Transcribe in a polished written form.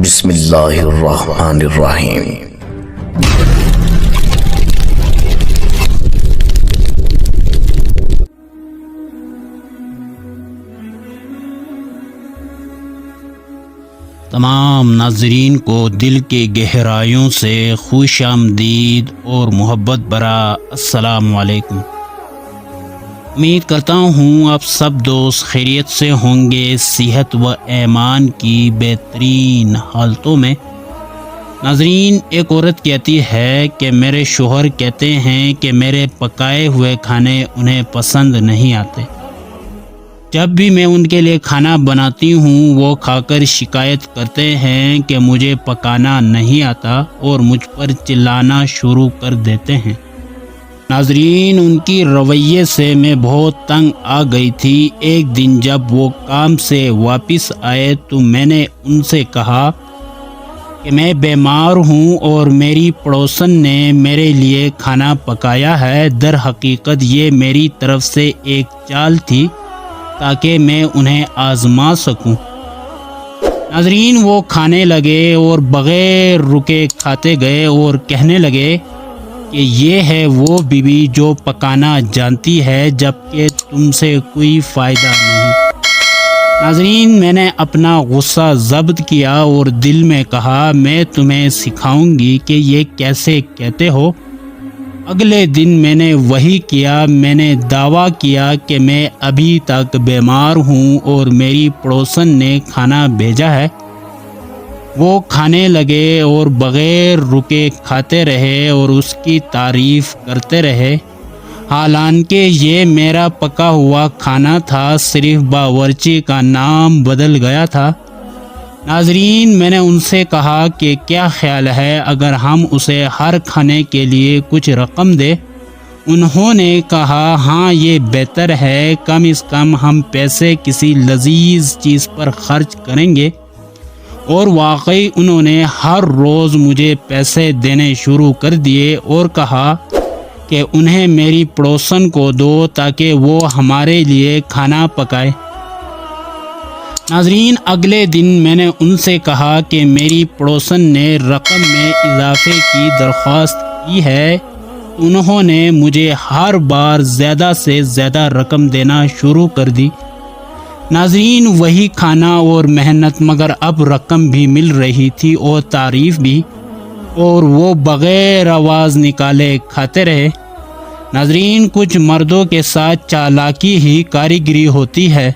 بسم اللہ الرحمن الرحیم۔ تمام ناظرین کو دل کے گہرائیوں سے خوش آمدید اور محبت بھرا السلام علیکم۔ امید کرتا ہوں آپ سب دوست خیریت سے ہوں گے، صحت و ایمان کی بہترین حالتوں میں۔ ناظرین، ایک عورت کہتی ہے کہ میرے شوہر کہتے ہیں کہ میرے پکائے ہوئے کھانے انہیں پسند نہیں آتے۔ جب بھی میں ان کے لیے کھانا بناتی ہوں وہ کھا کر شکایت کرتے ہیں کہ مجھے پکانا نہیں آتا اور مجھ پر چلانا شروع کر دیتے ہیں۔ ناظرین، ان کی رویے سے میں بہت تنگ آ گئی تھی۔ ایک دن جب وہ کام سے واپس آئے تو میں نے ان سے کہا کہ میں بیمار ہوں اور میری پڑوسن نے میرے لیے کھانا پکایا ہے۔ در حقیقت یہ میری طرف سے ایک چال تھی تاکہ میں انہیں آزما سکوں۔ ناظرین، وہ کھانے لگے اور بغیر رکے کھاتے گئے اور کہنے لگے کہ یہ ہے وہ بیوی جو پکانا جانتی ہے جبکہ تم سے کوئی فائدہ نہیں۔ ناظرین، میں نے اپنا غصہ ضبط کیا اور دل میں کہا میں تمہیں سکھاؤں گی کہ یہ کیسے کہتے ہو۔ اگلے دن میں نے وہی کیا۔ میں نے دعویٰ کیا کہ میں ابھی تک بیمار ہوں اور میری پڑوسن نے کھانا بھیجا ہے۔ وہ کھانے لگے اور بغیر رکے کھاتے رہے اور اس کی تعریف کرتے رہے، حالانکہ یہ میرا پکا ہوا کھانا تھا، صرف باورچی کا نام بدل گیا تھا۔ ناظرین، میں نے ان سے کہا کہ کیا خیال ہے اگر ہم اسے ہر کھانے کے لیے کچھ رقم دیں؟ انہوں نے کہا ہاں یہ بہتر ہے، کم از کم ہم پیسے کسی لذیذ چیز پر خرچ کریں گے۔ اور واقعی انہوں نے ہر روز مجھے پیسے دینے شروع کر دیے اور کہا کہ انہیں میری پڑوسن کو دو تاکہ وہ ہمارے لیے کھانا پکائے۔ ناظرین، اگلے دن میں نے ان سے کہا کہ میری پڑوسن نے رقم میں اضافے کی درخواست کی ہے۔ انہوں نے مجھے ہر بار زیادہ سے زیادہ رقم دینا شروع کر دی۔ ناظرین، وہی کھانا اور محنت، مگر اب رقم بھی مل رہی تھی اور تعریف بھی، اور وہ بغیر آواز نکالے کھاتے رہے۔ ناظرین، کچھ مردوں کے ساتھ چالاکی ہی کاریگری ہوتی ہے۔